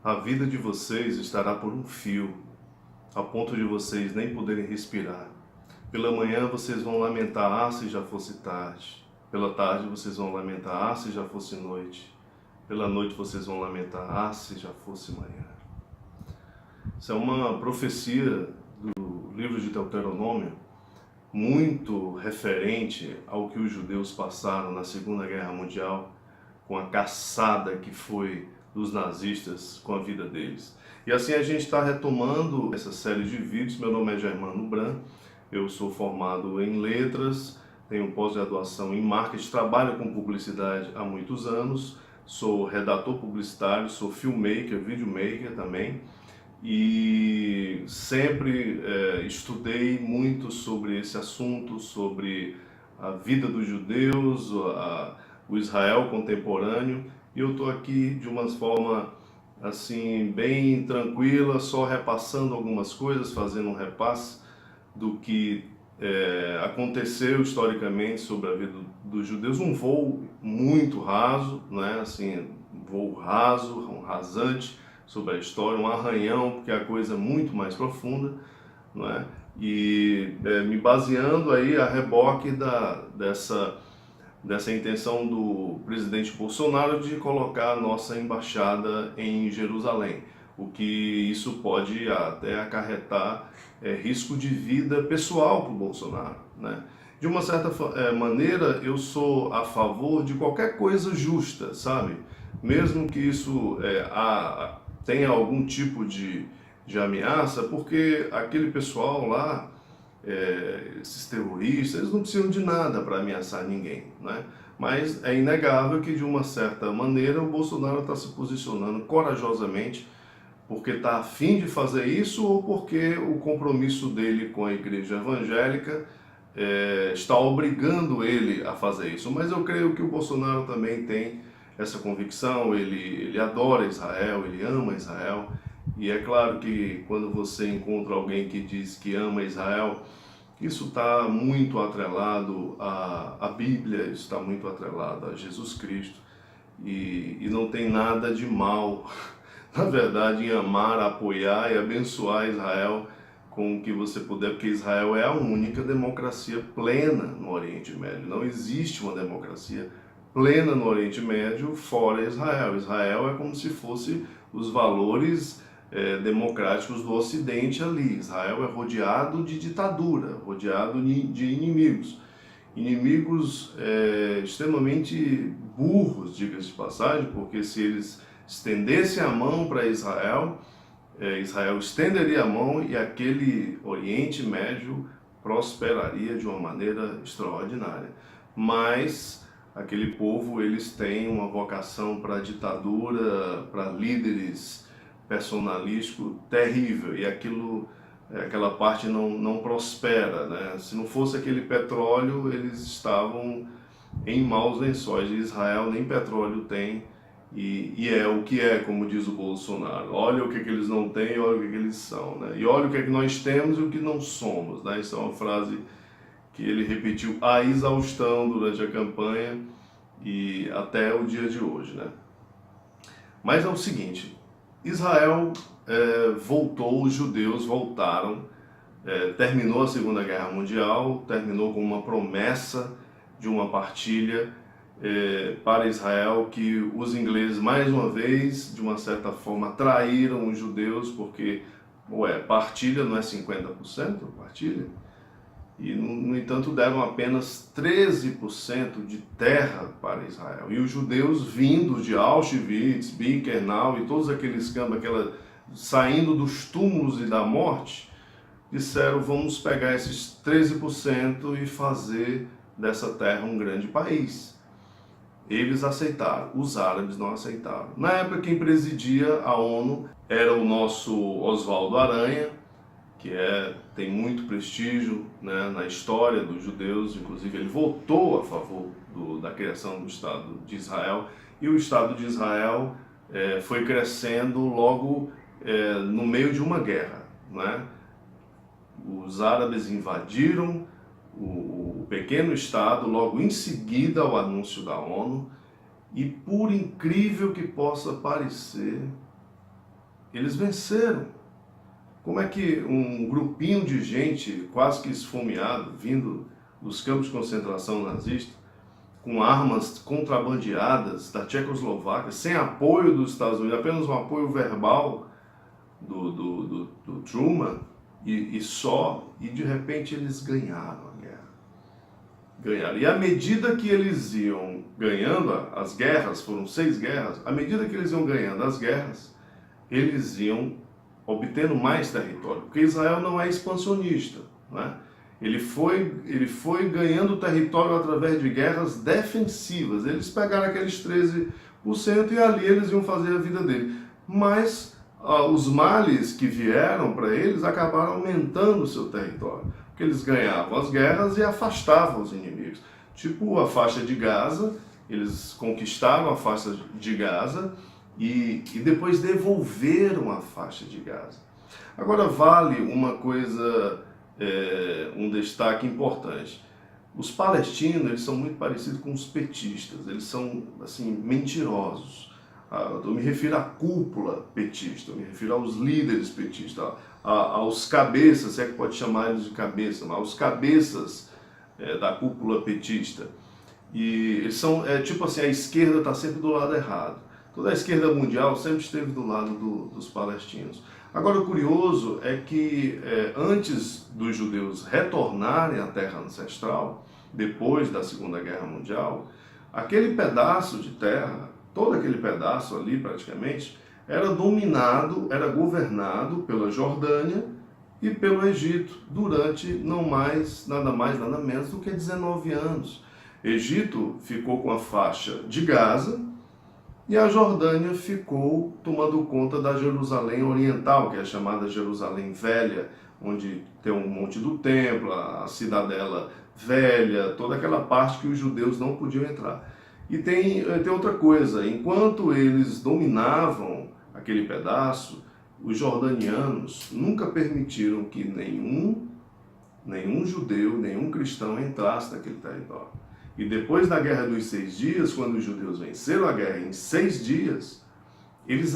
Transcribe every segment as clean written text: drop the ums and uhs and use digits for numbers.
A vida de vocês estará por um fio, a ponto de vocês nem poderem respirar. Pela manhã vocês vão lamentar, se já fosse tarde. Pela tarde vocês vão lamentar, se já fosse noite. Pela noite vocês vão lamentar, se já fosse manhã. Isso é uma profecia do livro de Deuteronômio, muito referente ao que os judeus passaram na Segunda Guerra Mundial, com a caçada que foi dos nazistas com a vida deles. E assim a gente está retomando essa série de vídeos. Meu nome é Germano Bran, eu sou formado em letras, tenho pós-graduação em marketing, trabalho com publicidade há muitos anos, sou redator publicitário, sou filmmaker, videomaker também, e sempre estudei muito sobre esse assunto, sobre a vida dos judeus, o Israel contemporâneo, e eu estou aqui de uma forma assim bem tranquila, só repassando algumas coisas, fazendo um repasse do que aconteceu historicamente sobre a vida dos judeus, um voo muito raso, né? Assim, um voo raso, um rasante sobre a história, um arranhão, porque a coisa é muito mais profunda, não é? E me baseando aí a reboque dessa intenção do presidente Bolsonaro de colocar a nossa embaixada em Jerusalém, o que isso pode até acarretar risco de vida pessoal para o Bolsonaro, né? De uma certa maneira, eu sou a favor de qualquer coisa justa, sabe? Mesmo que isso tenha algum tipo de ameaça, porque aquele pessoal lá, esses terroristas, eles não precisam de nada para ameaçar ninguém, né? Mas é inegável que, de uma certa maneira, o Bolsonaro está se posicionando corajosamente porque está a fim de fazer isso ou porque o compromisso dele com a igreja evangélica está obrigando ele a fazer isso. Mas eu creio que o Bolsonaro também tem essa convicção, ele adora Israel, ele ama Israel, e é claro que quando você encontra alguém que diz que ama Israel, isso está muito atrelado à Bíblia, isso está muito atrelado a Jesus Cristo, e não tem nada de mal, na verdade, em amar, apoiar e abençoar Israel com o que você puder, porque Israel é a única democracia plena no Oriente Médio. Não existe uma democracia plena no Oriente Médio fora Israel. Israel é como se fosse os valores democráticos do Ocidente ali. Israel é rodeado de ditadura, rodeado de inimigos. Inimigos extremamente burros, diga-se de passagem, porque se eles estendessem a mão para Israel, Israel estenderia a mão e aquele Oriente Médio prosperaria de uma maneira extraordinária. Mas aquele povo, eles têm uma vocação para ditadura, para líderes personalísticos terrível, e aquela parte não prospera, né? Se não fosse aquele petróleo, eles estavam em maus lençóis. E Israel nem petróleo tem, e é o que é, como diz o Bolsonaro. Olha o que eles não têm, olha o que eles são, né? E olha o que nós temos e o que não somos, né? Isso é uma frase que ele repetiu à exaustão durante a campanha e até o dia de hoje, né? Mas é o seguinte, Israel voltou, os judeus voltaram, terminou a Segunda Guerra Mundial, terminou com uma promessa de uma partilha para Israel, que os ingleses, mais uma vez, de uma certa forma, traíram os judeus, porque, partilha não é 50%? Partilha? E, no entanto, deram apenas 13% de terra para Israel. E os judeus, vindos de Auschwitz, Birkenau e todos aqueles campos, saindo dos túmulos e da morte, disseram: vamos pegar esses 13% e fazer dessa terra um grande país. Eles aceitaram, os árabes não aceitaram. Na época, quem presidia a ONU era o nosso Oswaldo Aranha, que tem muito prestígio, né, na história dos judeus. Inclusive ele votou a favor da criação do Estado de Israel, e o Estado de Israel foi crescendo logo no meio de uma guerra, né? Os árabes invadiram o pequeno Estado logo em seguida ao anúncio da ONU, e por incrível que possa parecer, eles venceram. Como é que um grupinho de gente quase que esfomeado, vindo dos campos de concentração nazista, com armas contrabandeadas da Tchecoslováquia, sem apoio dos Estados Unidos, apenas um apoio verbal do Truman, e de repente eles ganharam a guerra. Ganharam. E à medida que eles iam ganhando as guerras, foram 6 guerras, à medida que eles iam ganhando as guerras, eles iam obtendo mais território, porque Israel não é expansionista, né? Ele foi ganhando território através de guerras defensivas. Eles pegaram aqueles 13% e ali eles iam fazer a vida dele. Mas os males que vieram para eles acabaram aumentando o seu território, porque eles ganhavam as guerras e afastavam os inimigos. Tipo a faixa de Gaza, eles conquistaram a faixa de Gaza e depois devolveram a faixa de Gaza. Agora vale uma coisa, um destaque importante. Os palestinos, eles são muito parecidos com os petistas, eles são assim mentirosos. Eu me refiro à cúpula petista, eu me refiro aos líderes petistas, aos cabeças, se é que pode chamar eles de cabeça, mas aos cabeças da cúpula petista. E eles são, tipo assim, a esquerda está sempre do lado errado. Toda a esquerda mundial sempre esteve do lado dos palestinos. Agora, o curioso é que antes dos judeus retornarem à terra ancestral, depois da Segunda Guerra Mundial, aquele pedaço de terra, todo aquele pedaço ali praticamente, era dominado, era governado pela Jordânia e pelo Egito durante nada mais, nada menos do que 19 anos. Egito ficou com a faixa de Gaza, e a Jordânia ficou tomando conta da Jerusalém Oriental, que é a chamada Jerusalém Velha, onde tem um monte do templo, a cidadela velha, toda aquela parte que os judeus não podiam entrar. E tem outra coisa, enquanto eles dominavam aquele pedaço, os jordanianos nunca permitiram que nenhum judeu, nenhum cristão entrasse naquele território. E depois da Guerra dos 6 Dias, quando os judeus venceram a guerra em 6 dias, eles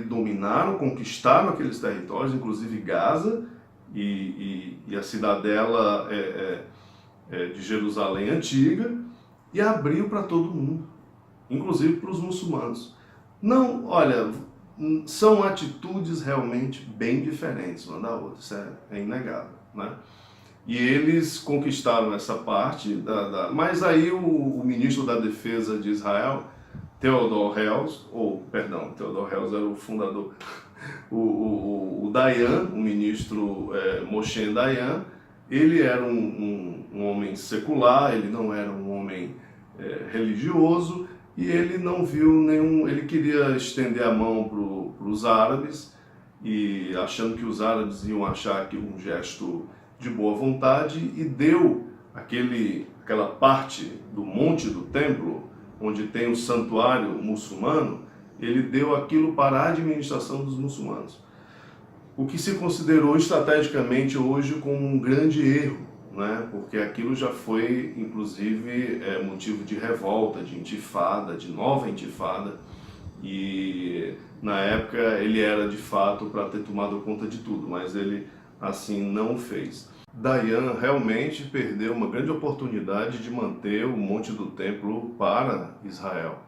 dominaram, conquistaram aqueles territórios, inclusive Gaza e a cidadela de Jerusalém Antiga, e abriu para todo mundo, inclusive para os muçulmanos. Não, olha, são atitudes realmente bem diferentes uma da outra, isso é inegável, né? E eles conquistaram essa parte, mas aí o ministro da Defesa de Israel, Theodor Herzl era o fundador, o Dayan, o ministro Moshe Dayan, ele era um homem secular, ele não era um homem religioso, e ele não viu ele queria estender a mão para os árabes, e achando que os árabes iam achar aquilo um gesto de boa vontade, e deu aquela parte do monte do templo, onde tem o santuário muçulmano, ele deu aquilo para a administração dos muçulmanos. O que se considerou estrategicamente hoje como um grande erro, né? Porque aquilo já foi, inclusive, motivo de revolta, de intifada, de nova intifada, e na época ele era de fato para ter tomado conta de tudo, mas ele assim não fez. Dayan realmente perdeu uma grande oportunidade de manter o Monte do Templo para Israel,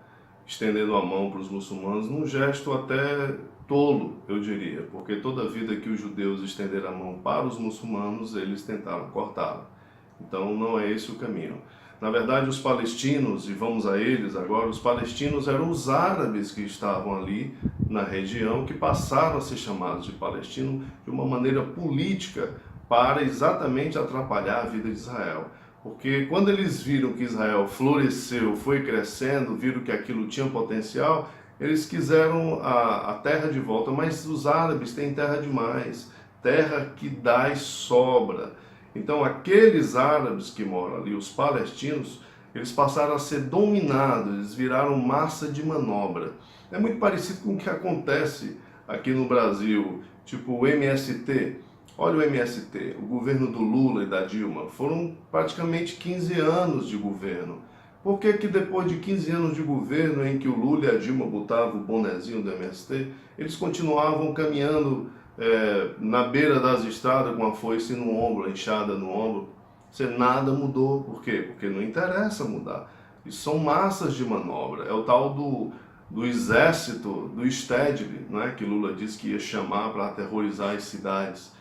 estendendo a mão para os muçulmanos num gesto até tolo, eu diria, porque toda vida que os judeus estenderam a mão para os muçulmanos, eles tentaram cortá-la. Então não é esse o caminho. Na verdade, os palestinos, e vamos a eles agora, os palestinos eram os árabes que estavam ali na região, que passaram a ser chamados de palestinos de uma maneira política para exatamente atrapalhar a vida de Israel. Porque quando eles viram que Israel floresceu, foi crescendo, viram que aquilo tinha potencial, eles quiseram a terra de volta, mas os árabes têm terra demais, terra que dá e sobra. Então aqueles árabes que moram ali, os palestinos, eles passaram a ser dominados, eles viraram massa de manobra. É muito parecido com o que acontece aqui no Brasil, tipo o MST. Olha o MST, o governo do Lula e da Dilma, foram praticamente 15 anos de governo. Por que que depois de 15 anos de governo em que o Lula e a Dilma botavam o bonezinho do MST, eles continuavam caminhando na beira das estradas com a foice no ombro, a enxada no ombro? Nada mudou. Por quê? Porque não interessa mudar. Isso são massas de manobra. É o tal do exército, do Stedley, né, que Lula disse que ia chamar para aterrorizar as cidades.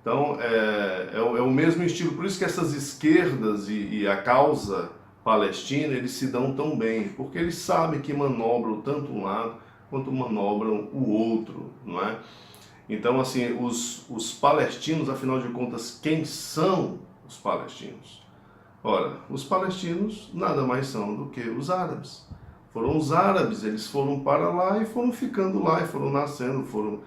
Então, é o mesmo estilo. Por isso que essas esquerdas e a causa palestina, eles se dão tão bem, porque eles sabem que manobram tanto um lado quanto manobram o outro, não é? Então, assim, os palestinos, afinal de contas, quem são os palestinos? Ora, os palestinos nada mais são do que os árabes. Foram os árabes, eles foram para lá e foram ficando lá, e foram nascendo, foram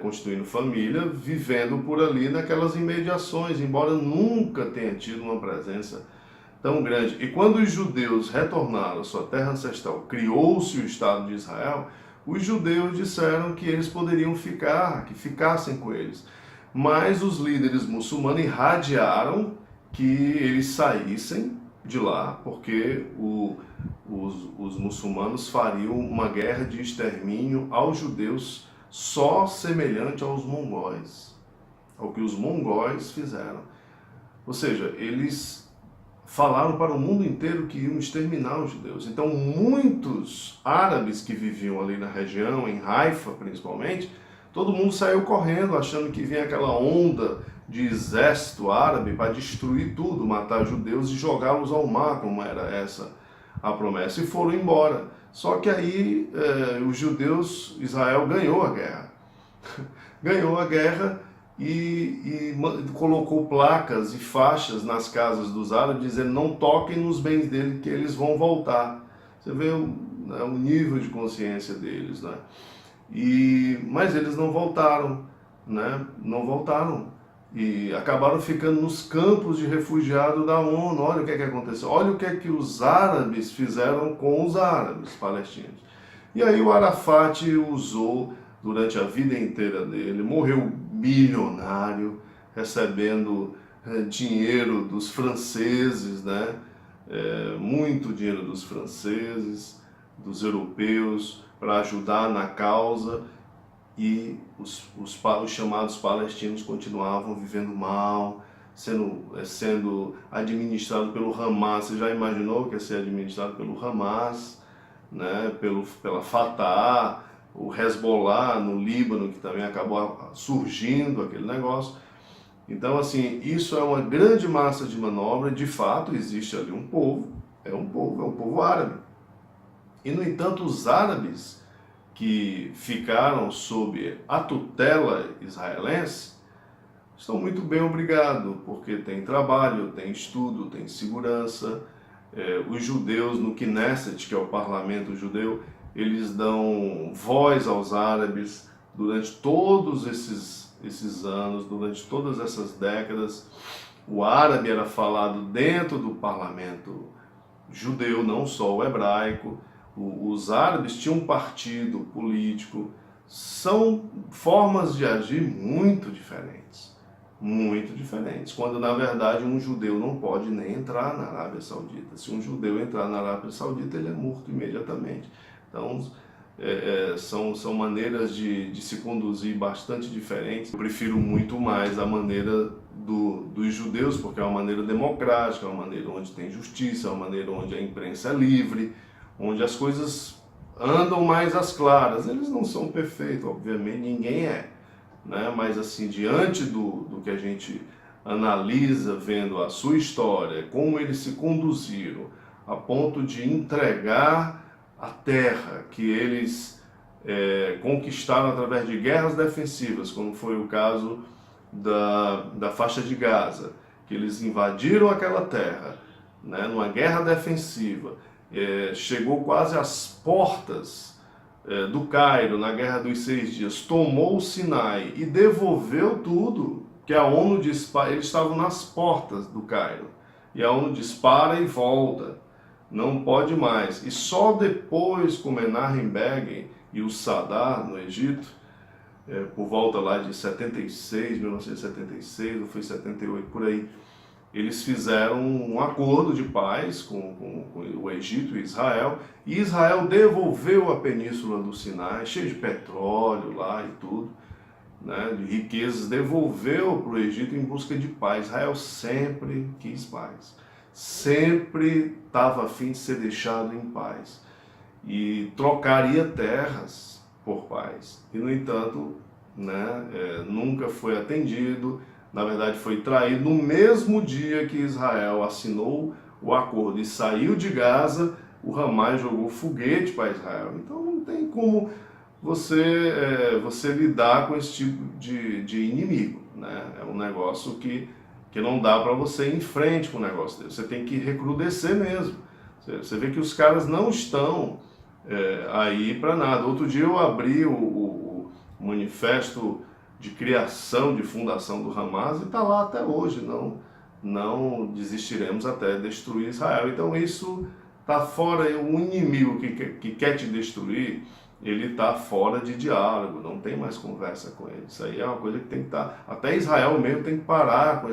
constituindo família, vivendo por ali naquelas imediações, embora nunca tenha tido uma presença tão grande. E quando os judeus retornaram à sua terra ancestral, criou-se o Estado de Israel, os judeus disseram que eles poderiam ficar, que ficassem com eles. Mas os líderes muçulmanos irradiaram que eles saíssem de lá, porque os muçulmanos fariam uma guerra de extermínio aos judeus só semelhante aos mongóis, ao que os mongóis fizeram. Ou seja, eles falaram para o mundo inteiro que iam exterminar os judeus. Então, muitos árabes que viviam ali na região, em Haifa principalmente, todo mundo saiu correndo, achando que vinha aquela onda de exército árabe para destruir tudo, matar judeus e jogá-los ao mar, como era essa a promessa, e foram embora. Só que aí os judeus, Israel ganhou a guerra. Ganhou a guerra e colocou placas e faixas nas casas dos árabes dizendo: não toquem nos bens dele que eles vão voltar. Você vê o nível de consciência deles, né? Mas eles não voltaram, né? Não voltaram. E acabaram ficando nos campos de refugiados da ONU. Olha o que aconteceu. Olha o que os árabes fizeram com os árabes palestinos. E aí o Arafat usou durante a vida inteira dele, morreu milionário, recebendo dinheiro dos franceses, né? Muito dinheiro dos franceses, dos europeus, para ajudar na causa. E os chamados palestinos continuavam vivendo mal, sendo administrado pelo Hamas. Você já imaginou que ia ser administrado pelo Hamas, né? Pela Fatah, o Hezbollah no Líbano, que também acabou surgindo aquele negócio. Então, assim, isso é uma grande massa de manobra. De fato, existe ali um povo, é um povo árabe. E, no entanto, os árabes que ficaram sob a tutela israelense estão muito bem obrigados, porque tem trabalho, tem estudo, tem segurança. Os judeus no Knesset, que é o parlamento judeu, eles dão voz aos árabes durante todos esses anos, durante todas essas décadas. O árabe era falado dentro do parlamento judeu, não só o hebraico. Os árabes tinham um partido político. São formas de agir muito diferentes, quando na verdade um judeu não pode nem entrar na Arábia Saudita. Se um judeu entrar na Arábia Saudita, ele é morto imediatamente. Então, são maneiras de se conduzir bastante diferentes. Eu prefiro muito mais a maneira dos judeus, porque é uma maneira democrática, é uma maneira onde tem justiça, é uma maneira onde a imprensa é livre, onde as coisas andam mais às claras. Eles não são perfeitos, obviamente, ninguém é, né? Mas assim, diante do que a gente analisa, vendo a sua história, como eles se conduziram a ponto de entregar a terra que eles conquistaram através de guerras defensivas, como foi o caso da faixa de Gaza, que eles invadiram aquela terra, né, numa guerra defensiva, chegou quase às portas do Cairo, na Guerra dos 6 Dias, tomou o Sinai e devolveu tudo, que a ONU dispara. Eles estavam nas portas do Cairo, e a ONU dispara e volta, não pode mais. E só depois, com Menachem Begin e o Sadat no Egito, por volta lá de 76, 1976, ou foi 78, por aí, eles fizeram um acordo de paz com o Egito e Israel devolveu a península do Sinai, cheio de petróleo lá e tudo, né, de riquezas, devolveu para o Egito em busca de paz. Israel sempre quis paz, sempre estava a fim de ser deixado em paz e trocaria terras por paz. E, no entanto, né, nunca foi atendido, na verdade foi traído. No mesmo dia que Israel assinou o acordo e saiu de Gaza, o Hamas jogou foguete para Israel. Então não tem como você lidar com esse tipo de inimigo, né? É um negócio que não dá para você ir em frente com o negócio dele. Você tem que recrudescer mesmo. Você vê que os caras não estão aí para nada. Outro dia eu abri o manifesto de criação, de fundação do Hamas, e está lá até hoje. Não desistiremos até destruir Israel. Então isso está fora. O inimigo que quer te destruir, ele está fora de diálogo, não tem mais conversa com ele. Isso aí é uma coisa que tem que estar... Até Israel mesmo tem que parar com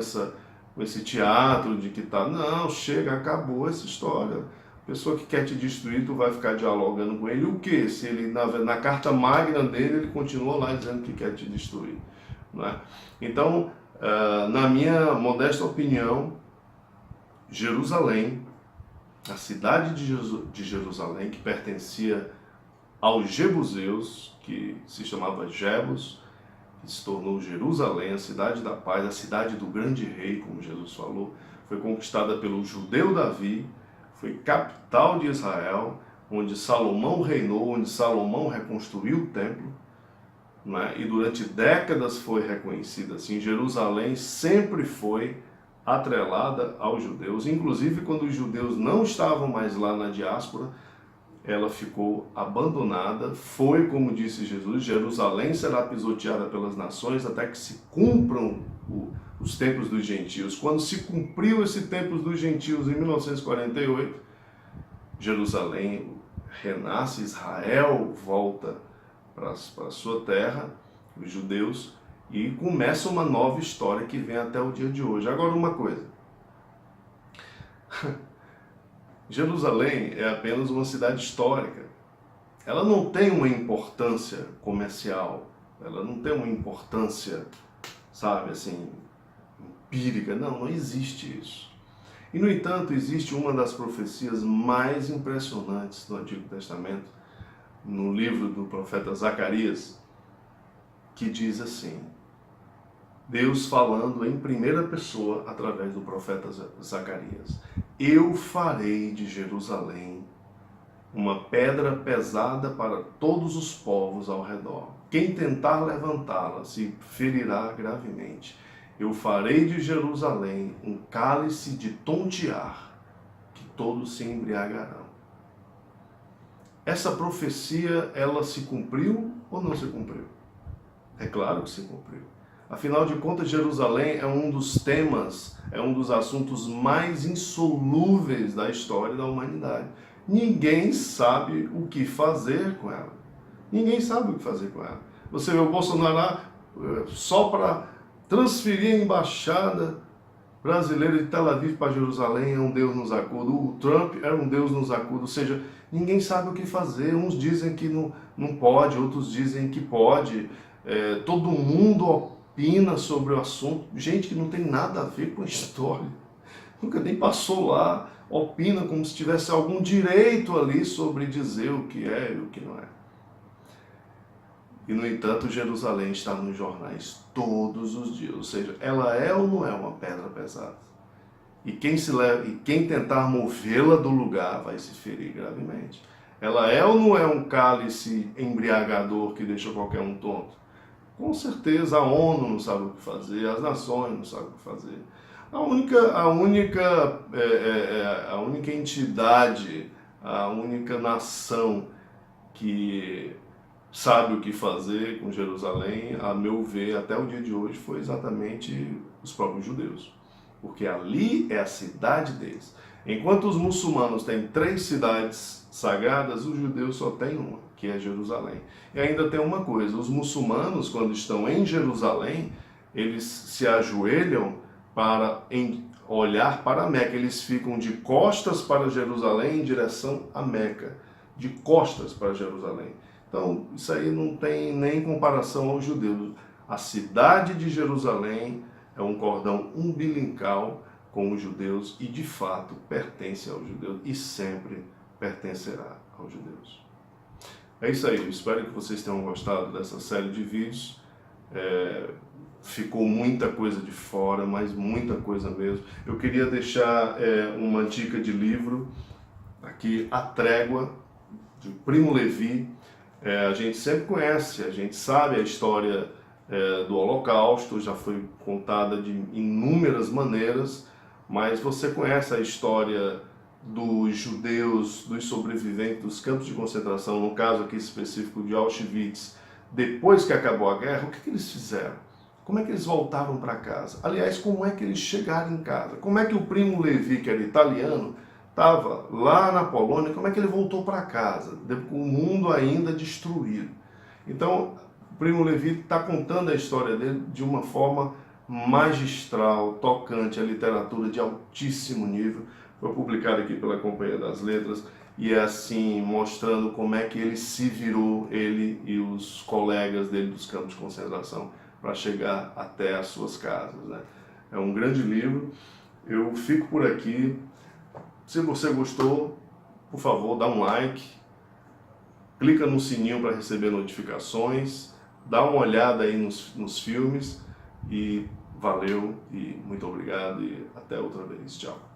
esse teatro de que está... Não, chega, acabou essa história. A pessoa que quer te destruir, tu vai ficar dialogando com ele. O quê? Se ele, na carta magna dele, ele continua lá dizendo que quer te destruir. Não é? Então, na minha modesta opinião, Jerusalém, a cidade de Jerusalém, que pertencia aos Jebuseus, que se chamava Jebus, que se tornou Jerusalém, a cidade da paz, a cidade do grande rei, como Jesus falou, foi conquistada pelo judeu Davi, foi capital de Israel, onde Salomão reinou, onde Salomão reconstruiu o templo, né? E durante décadas foi reconhecida assim. Jerusalém sempre foi atrelada aos judeus, inclusive quando os judeus não estavam mais lá na diáspora, ela ficou abandonada. Foi, como disse Jesus, Jerusalém será pisoteada pelas nações até que se cumpram os tempos dos gentios. Quando se cumpriu esse tempo dos gentios em 1948, Jerusalém renasce, Israel volta para a sua terra, os judeus, e começa uma nova história que vem até o dia de hoje. Agora, uma coisa. Jerusalém é apenas uma cidade histórica. Ela não tem uma importância comercial, ela não tem uma importância, sabe, assim, empírica. Não existe isso. E, no entanto, existe uma das profecias mais impressionantes do Antigo Testamento, no livro do profeta Zacarias, que diz assim, Deus falando em primeira pessoa através do profeta Zacarias: eu farei de Jerusalém uma pedra pesada para todos os povos ao redor. Quem tentar levantá-la se ferirá gravemente. Eu farei de Jerusalém um cálice de tontear, que todos se embriagarão. Essa profecia, ela se cumpriu ou não se cumpriu? É claro que se cumpriu. Afinal de contas, Jerusalém é um dos temas, é um dos assuntos mais insolúveis da história da humanidade. Ninguém sabe o que fazer com ela. Ninguém sabe o que fazer com ela. Você vê o Bolsonaro só para transferir a embaixada brasileira de Tel Aviv para Jerusalém, é um Deus nos acuda. O Trump é um Deus nos acuda. Ou seja, ninguém sabe o que fazer. Uns dizem que não pode, outros dizem que pode. Todo mundo opina sobre o assunto. Gente que não tem nada a ver com a história. Nunca nem passou lá. Opina como se tivesse algum direito ali sobre dizer o que é e o que não é. E, no entanto, Jerusalém está nos jornais todos os dias. Ou seja, ela é ou não é uma pedra pesada? E quem tentar movê-la do lugar vai se ferir gravemente. Ela é ou não é um cálice embriagador que deixa qualquer um tonto? Com certeza a ONU não sabe o que fazer, as nações não sabem o que fazer. A única entidade, a única nação que sabe o que fazer com Jerusalém, a meu ver, até o dia de hoje, foi exatamente os próprios judeus. Porque ali é a cidade deles. Enquanto os muçulmanos têm 3 cidades sagradas, os judeus só têm uma, que é Jerusalém. E ainda tem uma coisa, os muçulmanos, quando estão em Jerusalém, eles se ajoelham para olhar para a Meca. Eles ficam de costas para Jerusalém em direção a Meca, de costas para Jerusalém. Então, isso aí não tem nem comparação aos judeus. A cidade de Jerusalém é um cordão umbilical com os judeus e, de fato, pertence aos judeus e sempre pertencerá aos judeus. É isso aí, eu espero que vocês tenham gostado dessa série de vídeos. Ficou muita coisa de fora, mas muita coisa mesmo. Eu queria deixar uma dica de livro aqui, A Trégua, de Primo Levi. A gente sempre conhece, a gente sabe a história do Holocausto, já foi contada de inúmeras maneiras, mas você conhece a história dos judeus, dos sobreviventes dos campos de concentração, no caso aqui específico de Auschwitz, depois que acabou a guerra, o que eles fizeram? Como é que eles voltaram para casa? Aliás, como é que eles chegaram em casa? Como é que o Primo Levi, que era italiano, estava lá na Polônia, como é que ele voltou para casa, com o mundo ainda destruído? Então, o Primo Levi está contando a história dele de uma forma magistral, tocante, a literatura de altíssimo nível. Foi publicado aqui pela Companhia das Letras e é assim, mostrando como é que ele se virou, ele e os colegas dele dos campos de concentração, para chegar até as suas casas, né? É um grande livro. Eu fico por aqui. Se você gostou, por favor, dá um like, clica no sininho para receber notificações, dá uma olhada aí nos filmes e valeu e muito obrigado e até outra vez. Tchau.